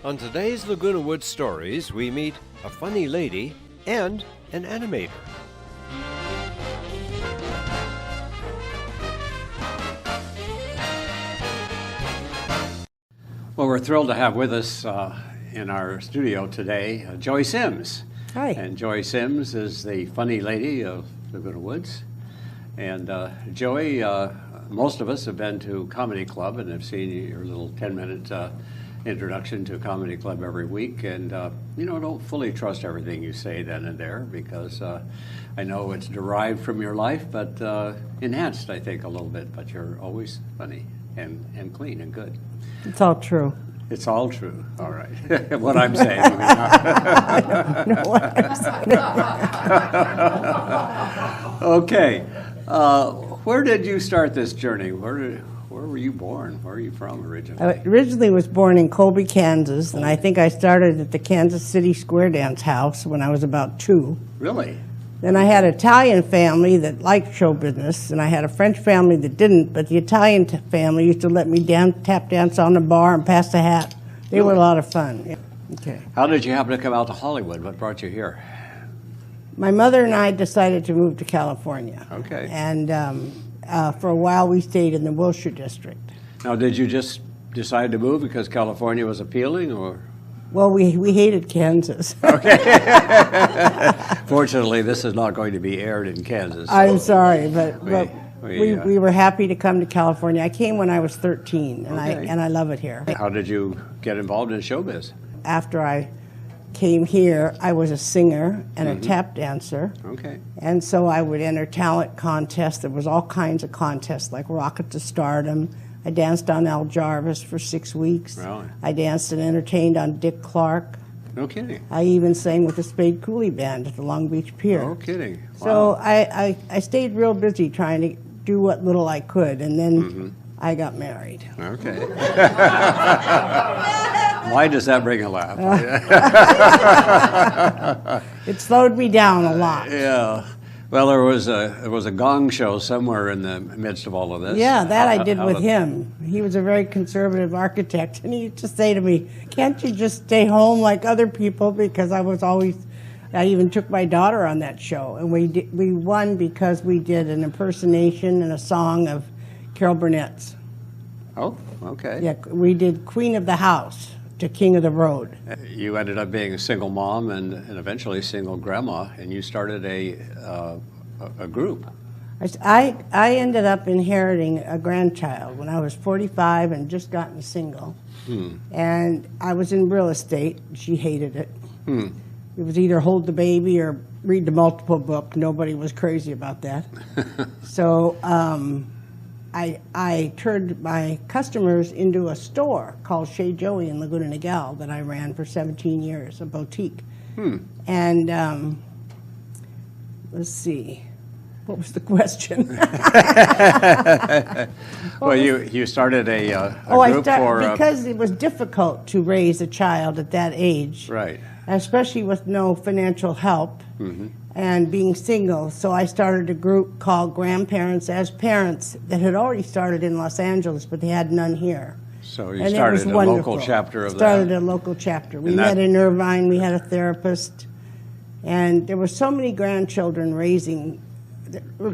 On today's Laguna Woods Stories, we meet a funny lady and an animator. Well, we're thrilled to have with us in our studio today Joy Sims. Hi. And Joy Sims is the funny lady of Laguna Woods. And Joy, most of us have been to Comedy Club and have seen your little 10-minute introduction to Comedy Club every week. And, don't fully trust everything you say then and there because I know it's derived from your life, but enhanced, I think, a little bit. But you're always funny and clean and good. It's all true. It's all true. All right. What I'm saying. I don't know what I'm saying. Okay. Where did you start this journey? Where were you born? Where are you from originally? I originally was born in Colby, Kansas, and I think I started at the Kansas City Square Dance House when I was about 2. Really? Then I had an Italian family that liked show business, and I had a French family that didn't, but the Italian family used to let me tap dance on the bar and pass the hat. They were a lot of fun. Yeah. Okay. How did you happen to come out to Hollywood? What brought you here? My mother and I decided to move to California. Okay. And for a while we stayed in the Wilshire district. Now, did you just decide to move because California was appealing, or? Well, we hated Kansas. Okay. Fortunately, this is not going to be aired in Kansas. So I'm sorry, but we were happy to come to California. I came when I was 13, and Okay. I love it here. How did you get involved in showbiz? After I came here, I was a singer and a tap dancer. Okay. And so I would enter talent contests. There was all kinds of contests, like Rocket to Stardom. I danced on Al Jarvis for 6 weeks. Really? I danced and entertained on Dick Clark. No kidding. I even sang with the Spade Cooley Band at the Long Beach Pier. No kidding. So Wow. I stayed real busy trying to do what little I could, and then I got married. Okay. Why does that bring a laugh? It slowed me down a lot. Yeah. Well, there was a gong show somewhere in the midst of all of this. Yeah, that I did with him. He was a very conservative architect, and he used to say to me, "Can't you just stay home like other people?" Because I even took my daughter on that show, and we won because we did an impersonation and a song of Carol Burnett's. Oh, okay. Yeah, we did Queen of the House to King of the Road. You ended up being a single mom and eventually single grandma, and you started a group. I ended up inheriting a grandchild when I was 45 and just gotten single. And I was in real estate. She hated it. It was either hold the baby or read the multiple book. Nobody was crazy about that. So I turned my customers into a store called Chez Joey in Laguna Niguel that I ran for 17 years, a boutique. And let's see, what was the question? Well, you started a group because it was difficult to raise a child at that age. Right. Especially with no financial help and being single. So I started a group called Grandparents as Parents that had already started in Los Angeles, but they had none here. So you And it started was a wonderful. local chapter of Started that. a local chapter. We And that- met in Irvine. We had a therapist. And there were so many grandchildren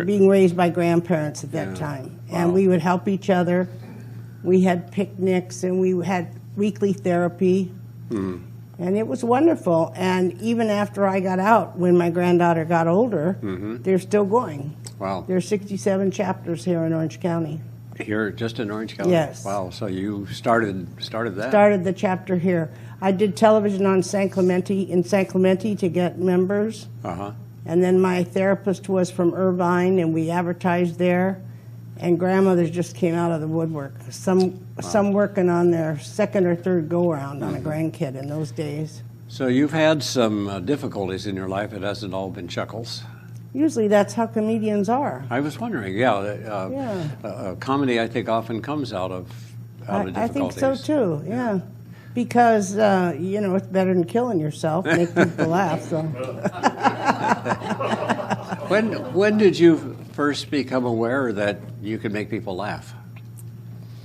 being raised by grandparents at that time. And Wow. we would help each other. We had picnics and we had weekly therapy. And it was wonderful. And even after I got out, when my granddaughter got older, they're still going. Wow. There are 67 chapters here in Orange County. Here, just in Orange County? Yes. Wow, so you started that? Started the chapter here. I did television in San Clemente to get members. Uh-huh. And then my therapist was from Irvine, and we advertised there. And grandmothers just came out of the woodwork. Some working on their second or third go-around on a grandkid in those days. So you've had some difficulties in your life. It hasn't all been chuckles. Usually that's how comedians are. I was wondering, comedy, I think, often comes out of difficulties. I think so too, yeah. Because, it's better than killing yourself, make people laugh. So. When did you first become aware that you could make people laugh?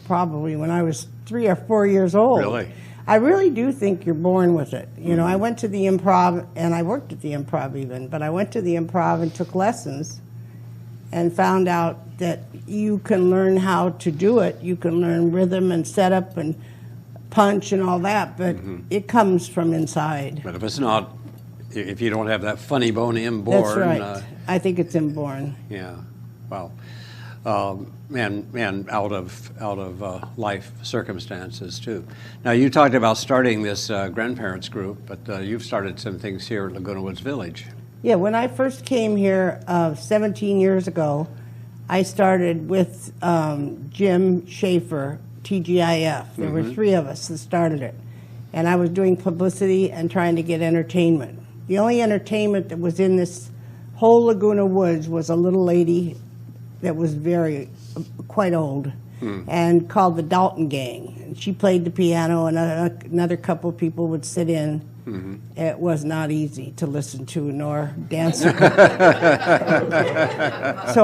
Probably when I was 3 or 4 years old. Really? I really do think you're born with it. You know, I went to the Improv, and I worked at the Improv even, but I went to the Improv and took lessons and found out that you can learn how to do it. You can learn rhythm and setup and punch and all that, but it comes from inside. But if it's not, if you don't have that funny bone inborn. That's right. I think it's inborn. Yeah. Wow. And out of life circumstances too. Now you talked about starting this grandparents group, but you've started some things here at Laguna Woods Village. Yeah, when I first came here 17 years ago, I started with Jim Schaefer, TGIF. There were 3 of us that started it, and I was doing publicity and trying to get entertainment. The only entertainment that was in this whole Laguna Woods was a little lady that was quite old, and called the Dalton Gang. And she played the piano, and another couple of people would sit in. It was not easy to listen to nor dance. So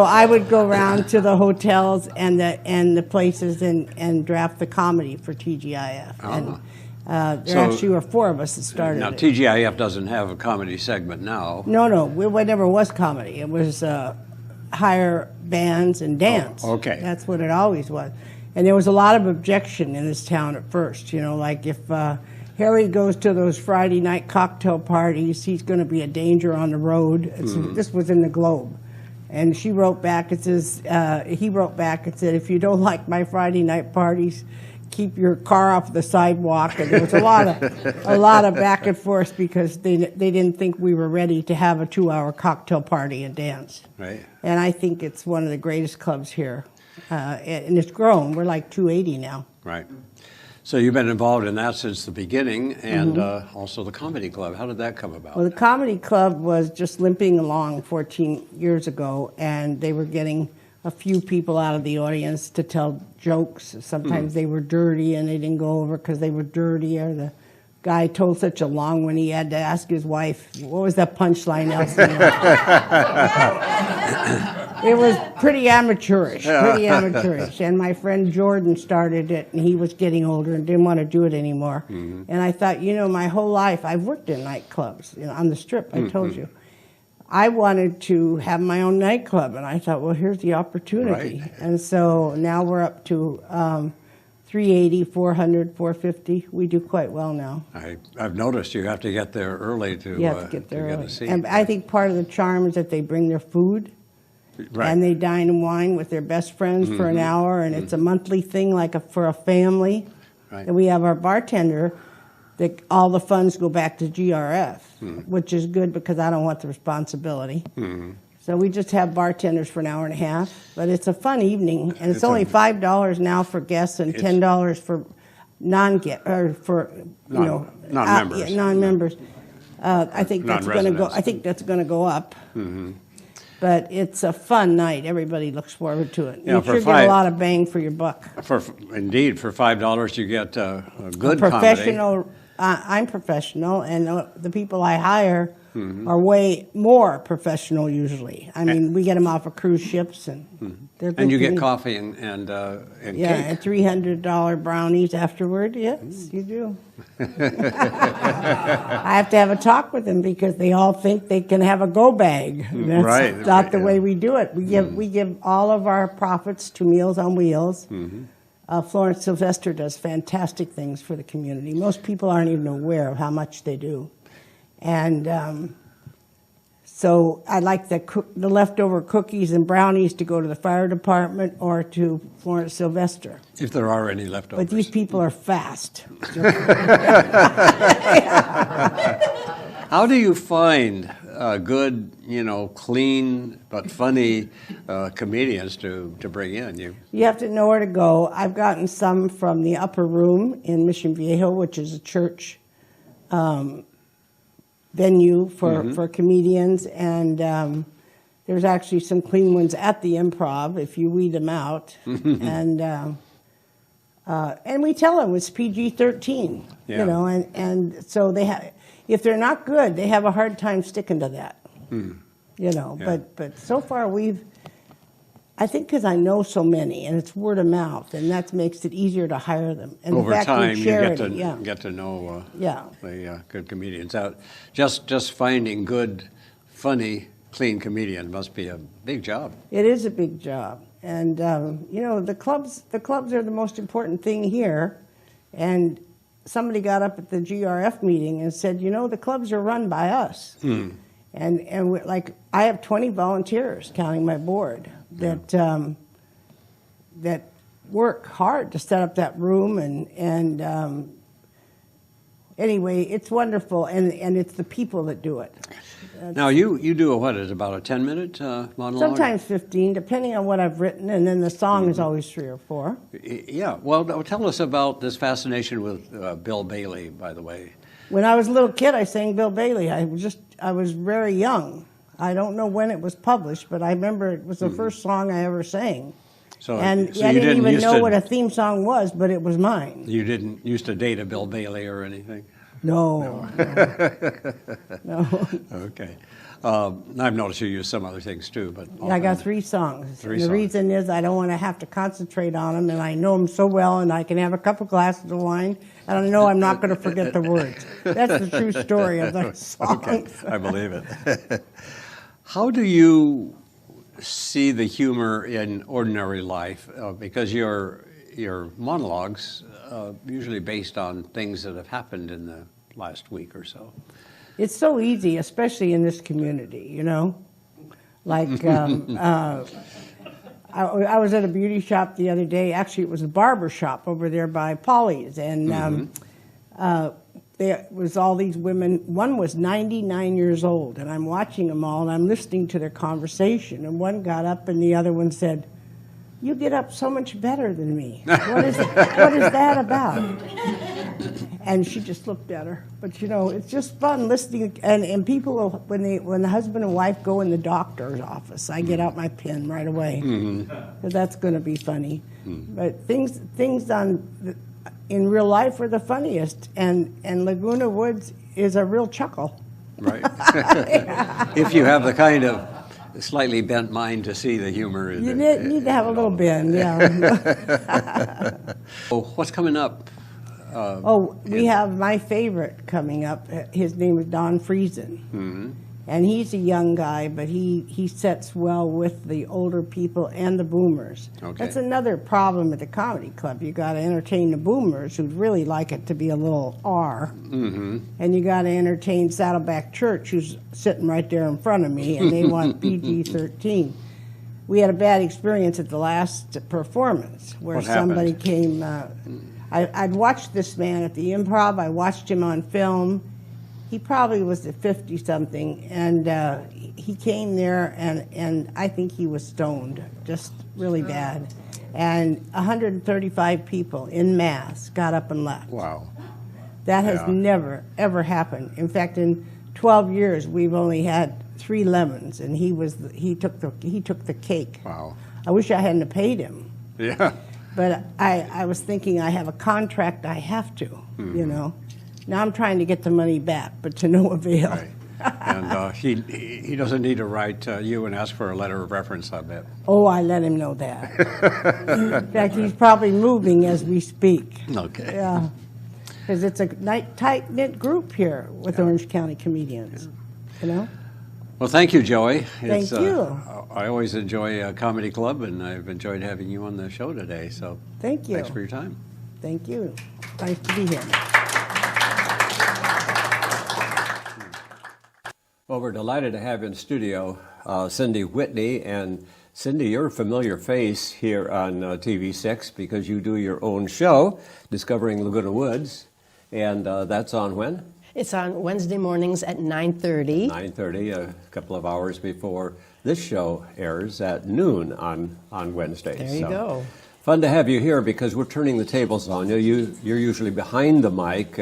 I would go around to the hotels and the places and draft the comedy for TGIF. And there actually were 4 of us that started Now, it. TGIF doesn't have a comedy segment now. No, it never was comedy. It was hire bands and dance. Oh, okay. That's what it always was. And there was a lot of objection in this town at first. You know, like if Harry goes to those Friday night cocktail parties, he's going to be a danger on the road. This was in the Globe. And she wrote back, he wrote back and said, if you don't like my Friday night parties, keep your car off the sidewalk. And there was a lot of back and forth because they didn't think we were ready to have a 2-hour cocktail party and dance. Right. And I think it's one of the greatest clubs here. And it's grown. We're like 280 now. Right. So you've been involved in that since the beginning, and also the Comedy Club. How did that come about? Well, the Comedy Club was just limping along 14 years ago, and they were getting a few people out of the audience to tell jokes. Sometimes they were dirty, and they didn't go over because they were dirty, or the guy told such a long one he had to ask his wife, what was that punchline, Elsie? It was pretty amateurish. And my friend Jordan started it, and he was getting older and didn't want to do it anymore. And I thought, you know, my whole life, I've worked in nightclubs, you know, on the Strip, I told you. I wanted to have my own nightclub, and I thought, well, here's the opportunity. Right. And so now we're up to 380, 400, 450. We do quite well now. I've noticed you have to get there early to You have to get there get early. a seat. And I think part of the charm is that they bring their food. Right. And they dine and wine with their best friends for an hour, and it's a monthly thing, like for a family. Right. And we have our bartender that all the funds go back to GRF, which is good because I don't want the responsibility. So we just have bartenders for an hour and a half, but it's a fun evening, and it's only $5 now for guests and $10 for non-guests or for non-members. Non-members. I think that's going to go. Non-residents. I think that's going to go up. But it's a fun night. Everybody looks forward to it. Yeah, You sure get a lot of bang for your buck. Indeed, for $5 you get a good Professional. I'm professional, and the people I hire are way more professional usually. I mean, we get them off of cruise ships, and they're good. And you to get me. coffee and cake. And $300 brownies afterward. Yes, you do. I have to have a talk with them because they all think they can have a go bag. That's not the way we do it. We give all of our profits to Meals on Wheels. Florence Sylvester does fantastic things for the community. Most people aren't even aware of how much they do. And so I like the leftover cookies and brownies to go to the fire department or to Florence Sylvester. If there are any leftovers. But these people are fast. How do you find good, clean but funny comedians to bring in? You have to know where to go. I've gotten some from the Upper Room in Mission Viejo, which is a church venue for comedians, and there's actually some clean ones at the Improv if you weed them out. And we tell them it's PG-13, and so they have. If they're not good, they have a hard time sticking to that. But so far I think because I know so many, and it's word of mouth, and that makes it easier to hire them. And Over the fact time, we you charity, get to know Yeah. the good comedians. Just finding good, funny, clean comedian must be a big job. It is a big job, and you know, the clubs are the most important thing here. And somebody got up at the GRF meeting and said, you know, the clubs are run by us. And like, I have 20 volunteers, counting my board, that that work hard to set up that room. And anyway, it's wonderful, and it's the people that do it. Now, you do a, what is it, about a 10-minute monologue? Sometimes 15, depending on what I've written, and then the song is always 3 or 4. Yeah. Well, tell us about this fascination with Bill Bailey, by the way. When I was a little kid, I sang Bill Bailey. I was very young. I don't know when it was published, but I remember it was the first song I ever sang. So I you didn't even know what a theme song was, but it was mine. You didn't used to date a Bill Bailey or anything? No. Okay. I've noticed you use some other things too, but I got 3 songs. Three and the songs. reason is I don't want to have to concentrate on them, and I know them so well, and I can have a couple glasses of wine, and I know I'm not going to forget the words. That's the true story of the songs. Okay, I believe it. How do you see the humor in ordinary life? Because your monologues usually based on things that have happened in the last week or so. It's so easy, especially in this community, you know? Like, I was at a beauty shop the other day. Actually, it was a barber shop over there by Polly's. And there was all these women. One was 99 years old, and I'm watching them all, and I'm listening to their conversation. And one got up, and the other one said, "You get up so much better than me. What is that about?" And she just looked at her. But, you know, it's just fun listening. And people, will, when the husband and wife go in the doctor's office, I get out my pen right away. Because that's going to be funny. But things in real life are the funniest. And Laguna Woods is a real chuckle. Right. If you have the kind of slightly bent mind to see the humor in You it. need to have a little bend, yeah. Oh, what's coming up? We have my favorite coming up. His name is Don Friesen. And he's a young guy, but he sets well with the older people and the boomers. Okay. That's another problem at the comedy club. You got to entertain the boomers who really like it to be a little R. And you got to entertain Saddleback Church, who's sitting right there in front of me, and they want PG-13. We had a bad experience at the last performance where What somebody happened? came. I'd watched this man at the Improv. I watched him on film. He probably was at 50-something, and he came there, and I think he was stoned, just really bad. And 135 people in mass got up and left. Wow. That has never, ever happened. In fact, in 12 years, we've only had 3 lemons, and he took the cake. Wow. I wish I hadn't have paid him. Yeah. But I was thinking I have a contract I have to, you know. Now I'm trying to get the money back, but to no avail. Right. And he doesn't need to write you and ask for a letter of reference, I bet. Oh, I let him know that. In fact, he's probably moving as we speak. Okay. Yeah. Because it's a tight-knit group here with Orange County comedians, you know. Well, thank you, Joey. Thank you. I always enjoy a comedy club, and I've enjoyed having you on the show today. So Thank you. thanks for your time. Thank you. Nice to be here. Well, we're delighted to have in studio Cindy Whitney. And Cindy, you're a familiar face here on TV6 because you do your own show, Discovering Laguna Woods. And that's on when? It's on Wednesday mornings at 9:30. 9:30, a couple of hours before this show airs at noon on Wednesdays. There you go. Fun to have you here because we're turning the tables on you. You're usually behind the mic,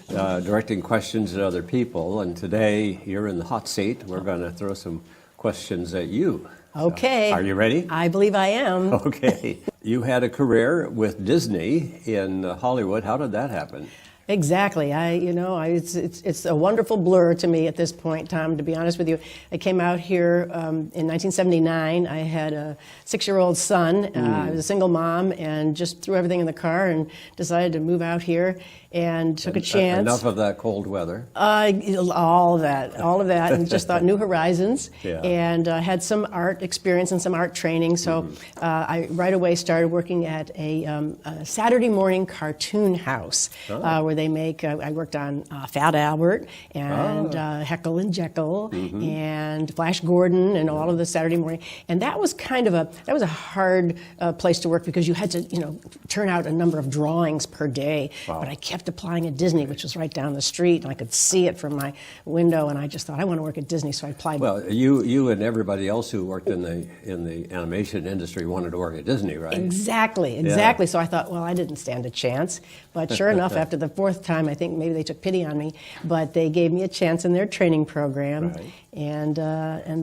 directing questions at other people, and today you're in the hot seat. We're going to throw some questions at you. Okay. Are you ready? I believe I am. Okay. You had a career with Disney in Hollywood. How did that happen? Exactly. It's a wonderful blur to me at this point, Tom, to be honest with you. I came out here in 1979. I had a 6-year-old son. I was a single mom and just threw everything in the car and decided to move out here and took a chance. Enough of that cold weather. All of that, and just thought new horizons. Yeah. And had some art experience and some art training. So I right away started working at a Saturday morning cartoon house where they make. I worked on Fat Albert and Heckle and Jekyll and Flash Gordon and all of the Saturday morning. And that was a hard place to work because you had to turn out a number of drawings per day. Wow. But I kept applying at Disney, which was right down the street, and I could see it from my window. And I just thought I want to work at Disney, so I applied. Well, you and everybody else who worked in the animation industry wanted to work at Disney, right? Exactly. Yeah. So I thought, well, I didn't stand a chance. But sure enough, after the 4th time, I think maybe they took pity on me, but they gave me a chance in their training program, Right. and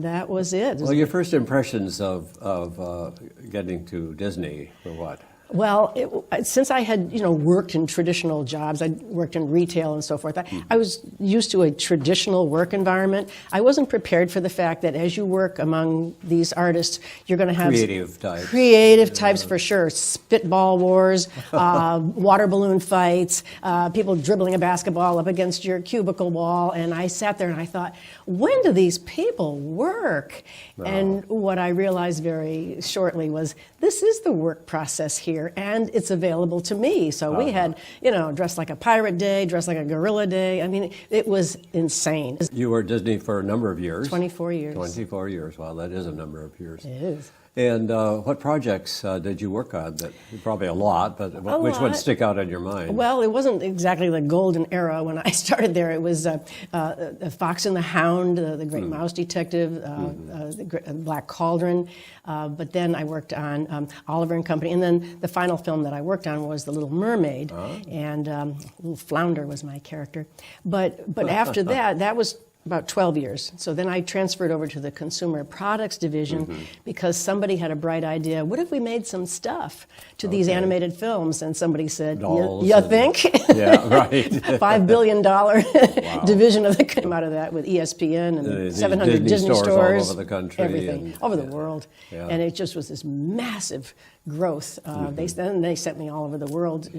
that was it. Well, your first impressions of getting to Disney were what? Well, since I had worked in traditional jobs, I worked in retail and so forth. I was used to a traditional work environment. I wasn't prepared for the fact that as you work among these artists, you're going to have creative types for sure. Spitball wars, water balloon fights, people dribbling a basketball up against your cubicle wall. And I sat there and I thought, when do these people work? Wow. And what I realized very shortly was this is the work process here, and it's available to me. So we had, dressed like a pirate day, dressed like a gorilla day. I mean, it was insane. You were at Disney for a number of years. 24 years. 24 years. Wow, that is a number of years. It is. And what projects did you work on? Probably a lot, but which ones stick out in your mind? Well, it wasn't exactly the golden era when I started there. It was Fox and the Hound, the Great Mouse Detective, the Black Cauldron. But then I worked on Oliver and Company. And then the final film that I worked on was The Little Mermaid. And Little Flounder was my character. But after that was about 12 years. So then I transferred over to the consumer products division because somebody had a bright idea. What if we made some stuff to these animated films? And somebody said, you think? Yeah, right. $5 billion division of came out of that with ESPN and 700 Disney stores all over the country. Everything, over the world. Yeah. And it just was this massive growth. They sent me all over the world,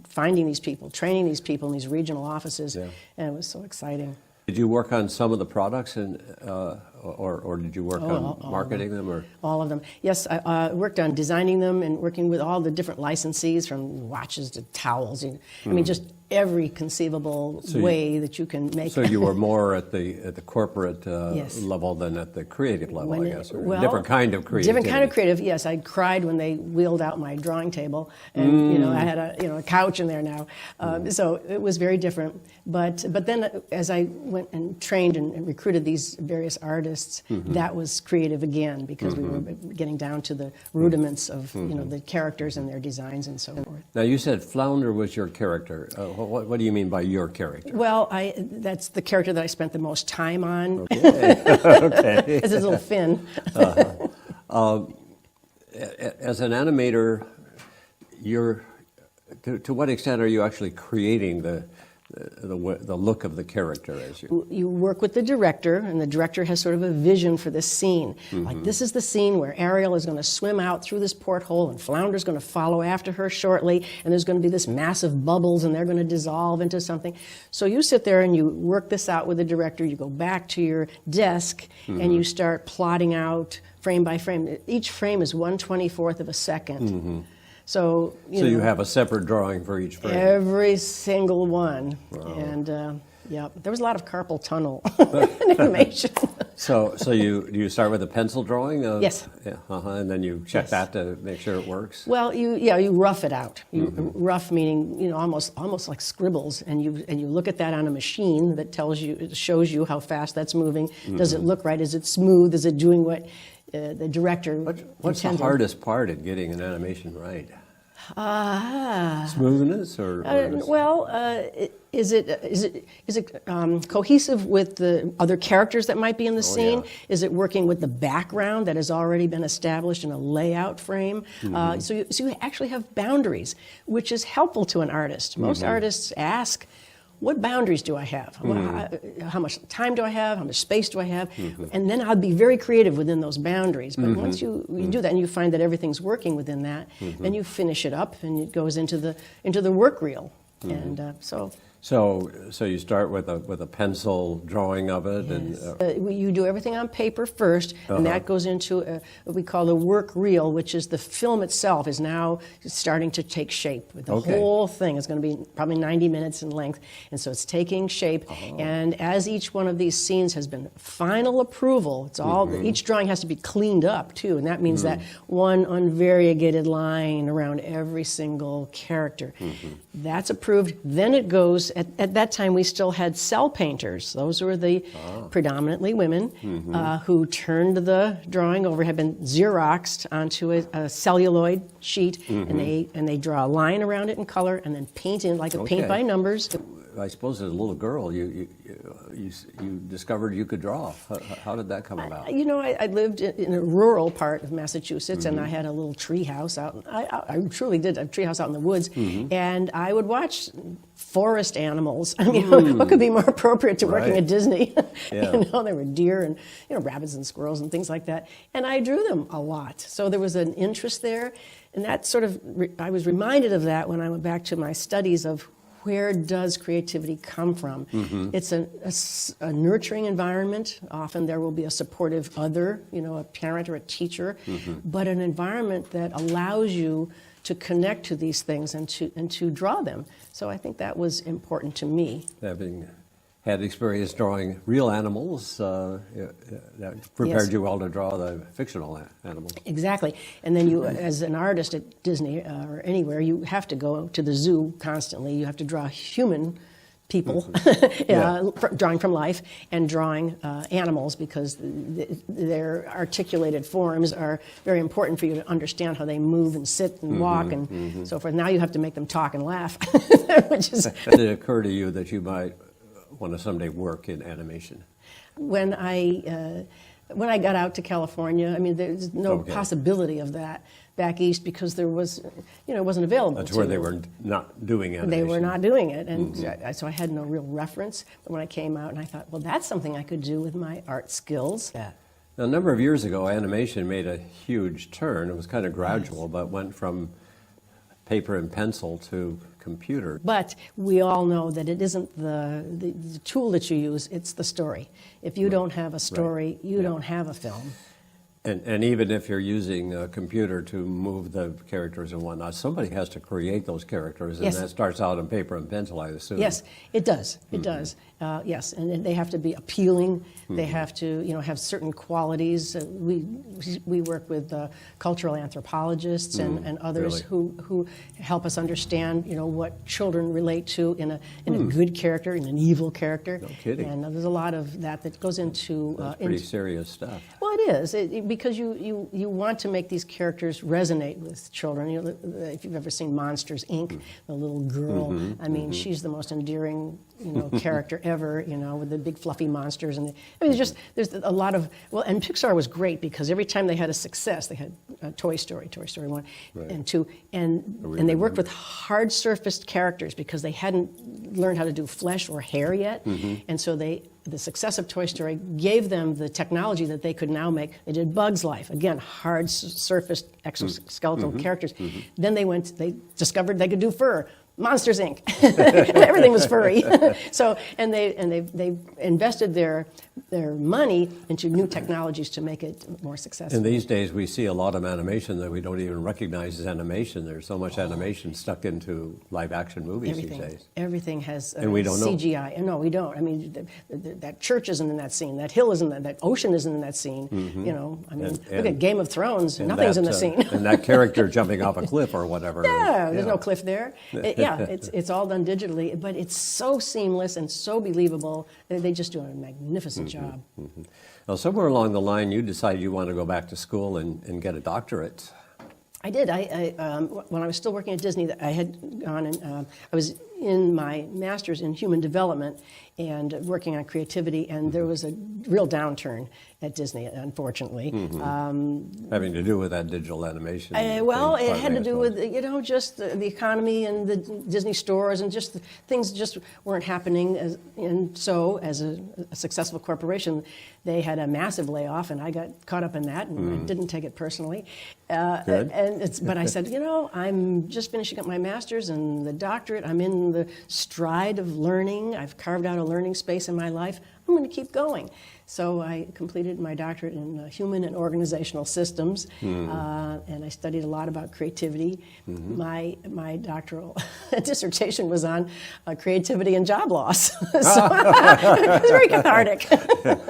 finding these people, training these people in these regional offices. Yeah. And it was so exciting. Did you work on some of the products, or did you work on marketing them? Or all of them? Yes, I worked on designing them and working with all the different licensees, from watches to towels. I mean, just every conceivable way that you can make. So you were more at the corporate level than at the creative level, I guess. Or different kind of creativity. Different kind of creative. Yes, I cried when they wheeled out my drawing table, and I had a couch in there now. So it was very different. But then as I went and trained and recruited these various artists, that was creative again, because we were getting down to the rudiments of the characters and their designs and so forth. Now you said Flounder was your character. What do you mean by your character? Well, that's the character that I spent the most time on. Okay. Okay. It's his little fin. As an animator, to what extent are you actually creating the look of the character as you work with the director, and the director has sort of a vision for this scene. Like, this is the scene where Ariel is going to swim out through this porthole, and Flounder's going to follow after her shortly, and there's going to be this massive bubbles, and they're going to dissolve into something. So you sit there and you work this out with the director. You go back to your desk and you start plotting out frame by frame. Each frame is 1/24th of a second. So you have a separate drawing for each frame? Every single one. Wow. And there was a lot of carpal tunnel animation. So you start with a pencil drawing? Yes. Yeah, and then you check that to make sure it works? Well, you rough it out. Rough meaning almost like scribbles, and you look at that on a machine that shows you how fast that's moving. Does it look right? Is it smooth? Is it doing what the director What's the hardest part in getting an animation right? Smoothness, or Is it cohesive with the other characters that might be in the scene? yeah. Is it working with the background that has already been established in a layout frame? So you actually have boundaries, which is helpful to an artist. Most artists ask, what boundaries do I have? How much time do I have? How much space do I have? And then I'll be very creative within those boundaries. But once you do that and you find that everything's working within that, then you finish it up and it goes into the work reel. And So you start with a pencil drawing of it, and you do everything on paper first, and that goes into what we call the work reel, which is the film itself is now starting to take shape. The whole thing is going to be probably 90 minutes in length, and so it's taking shape. And as each one of these scenes has been final approval, it's all each drawing has to be cleaned up too, and that means that one unvariegated line around every single character. That's approved. Then it goes. At that time, we still had cell painters. Those were the predominantly women who turned the drawing over, had been Xeroxed onto a celluloid sheet, and they draw a line around it in color, and then paint in like a paint by numbers. I suppose as a little girl, you discovered you could draw. How did that come about? I lived in a rural part of Massachusetts, and I had a little tree house out. I truly did a tree house out in the woods, and I would watch forest animals. I mean, what could be more appropriate to working at Disney? There were deer and rabbits and squirrels and things like that, and I drew them a lot. So there was an interest there, and that sort of I was reminded of that when I went back to my studies of where does creativity come from? It's a nurturing environment. Often there will be a supportive other, a parent or a teacher, but an environment that allows you to connect to these things and to draw them. So I think that was important to me. Having had experience drawing real animals, that prepared you well to draw the fictional animals. Exactly. And then you, as an artist at Disney or anywhere, you have to go to the zoo constantly. You have to draw human people, drawing from life, and drawing animals, because their articulated forms are very important for you to understand how they move and sit and walk and so forth. Now you have to make them talk and laugh, which is... Did it occur to you that you might want to someday work in animation? When I got out to California, I mean, there's no possibility of that back east, because there was, it wasn't available. That's where they were not doing animation. They were not doing it, and so I had no real reference. But when I came out, and I thought, well, that's something I could do with my art skills. Now, a number of years ago, animation made a huge turn. It was kind of gradual, but went from paper and pencil to computer. But we all know that it isn't the tool that you use, it's the story. If you don't have a story, you don't have a film. And even if you're using a computer to move the characters and whatnot, somebody has to create those characters, and that starts out on paper and pencil, I assume. Yes, it does. It does. Yes, and they have to be appealing. They have to, have certain qualities. We work with cultural anthropologists and others who help us understand, what children relate to in a good character, in an evil character. No kidding. And there's a lot of that goes into. That's pretty serious stuff. Well, it is because you want to make these characters resonate with children. If you've ever seen Monsters, Inc., the little girl, I mean, she's the most endearing character ever, with the big fluffy monsters, and there's a lot of and Pixar was great because every time they had a success, they had Toy Story 1 and 2, and they worked with hard surfaced characters because they hadn't learned how to do flesh or hair yet, and so the success of Toy Story gave them the technology that they could now make. They did Bug's Life, again, hard surfaced exoskeletal characters. Then they discovered they could do fur. Monsters, Inc. Everything was furry. So, and they invested their money into new technologies to make it more successful. And these days we see a lot of animation that we don't even recognize as animation. There's so much animation stuck into live action movies these days. Everything has and we don't CGI. No, we don't. I mean, that church isn't in that scene. That hill isn't in that ocean isn't in that scene. I mean, look at Game of Thrones. Nothing's in the scene. And that character jumping off a cliff or whatever. Yeah, there's no cliff there. It's all done digitally, but it's so seamless and so believable. They just do a magnificent job. Now, somewhere along the line, you decided you want to go back to school and get a doctorate. I did. When I was still working at Disney, I had gone and I was in my master's in human development and working on creativity, and there was a real downturn at Disney, unfortunately. Having to do with that digital animation. Well, thing, it had to partly, do I with, just the economy and the Disney stores, and just things just weren't happening. And so, as a successful corporation, they had a massive layoff, and I got caught up in that, and I didn't take it personally. Good. But I said, I'm just finishing up my master's and the doctorate. I'm in the stride of learning. I've carved out a learning space in my life. I'm going to keep going. So I completed my doctorate in human and organizational systems, and I studied a lot about creativity. My doctoral dissertation was on creativity and job loss. So it was very cathartic.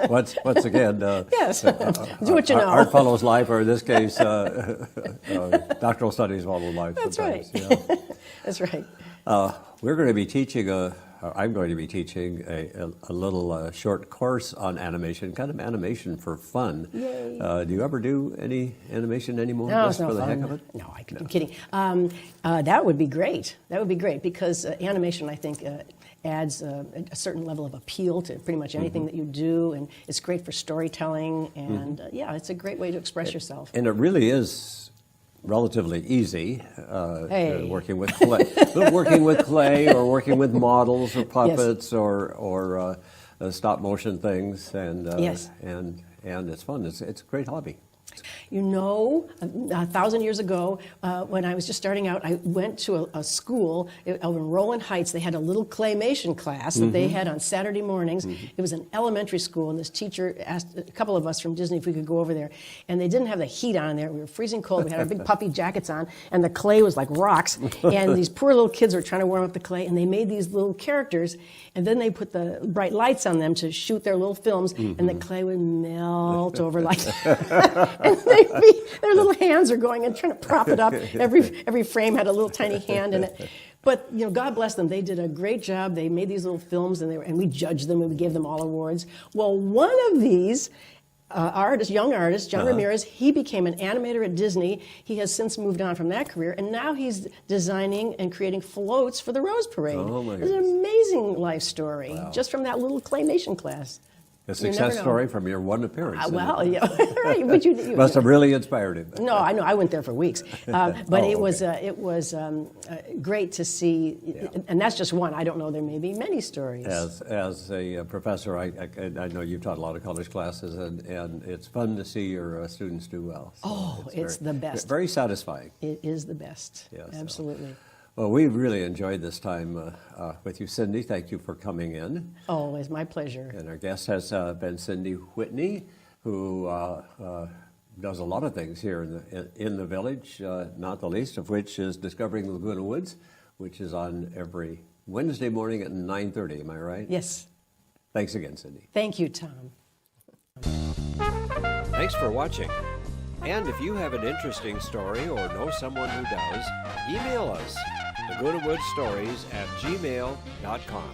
Once again, Yes, do what you know. Our fellow's life, or in this case, doctoral studies all of life. That's right. sometimes, yeah. That's right. We're going to be teaching I'm going to be teaching a little short course on animation, kind of animation for fun. Yay. Do you ever do any animation anymore? No, just it's no for the fun. heck of it? No, I'm kidding. That would be great. That would be great because animation, I think, adds a certain level of appeal to pretty much anything that you do, and it's great for storytelling, and it's a great way to express yourself. And it really is relatively easy Hey. working with clay, working with clay, or working with models or puppets or stop motion things, and Yes. and it's fun. It's a great hobby. 1,000 years ago, when I was just starting out, I went to a school over in Rowland Heights. They had a little claymation class that they had on Saturday mornings. It was an elementary school, and this teacher asked a couple of us from Disney if we could go over there. And they didn't have the heat on there. We were freezing cold. We had our big puffy jackets on, and the clay was like rocks. And these poor little kids were trying to warm up the clay, and they made these little characters, and then they put the bright lights on them to shoot their little films, and the clay would melt over like that. And their little hands are going and trying to prop it up. Every frame had a little tiny hand in it. But God bless them. They did a great job. They made these little films, and we judged them, and we gave them all awards. Well, one of these young artist, John Ramirez, he became an animator at Disney. He has since moved on from that career, and now he's designing and creating floats for the Rose Parade. Oh, my It's an goodness. amazing life story, just from that little claymation class. A You never success know. story from your one appearance. Well, yeah, right. But you Must have really inspired him. No, I know. I went there for weeks, but it was okay. great to see, and that's just one. I don't know. There may be many stories. As a professor, I know you've taught a lot of college classes, and it's fun to see your students do well. So It's the best. Very satisfying. It is the best. Yeah, so- Absolutely. Well, we've really enjoyed this time with you, Cindy. Thank you for coming in. Oh, it's my pleasure. And our guest has been Cindy Whitney, who does a lot of things here in the village, not the least of which is Discovering Laguna Woods, which is on every Wednesday morning at 9:30. Am I right? Yes. Thanks again, Cindy. Thank you, Tom. Thanks for watching. And if you have an interesting story or know someone who does, email us, LagunaWoodsStories@gmail.com.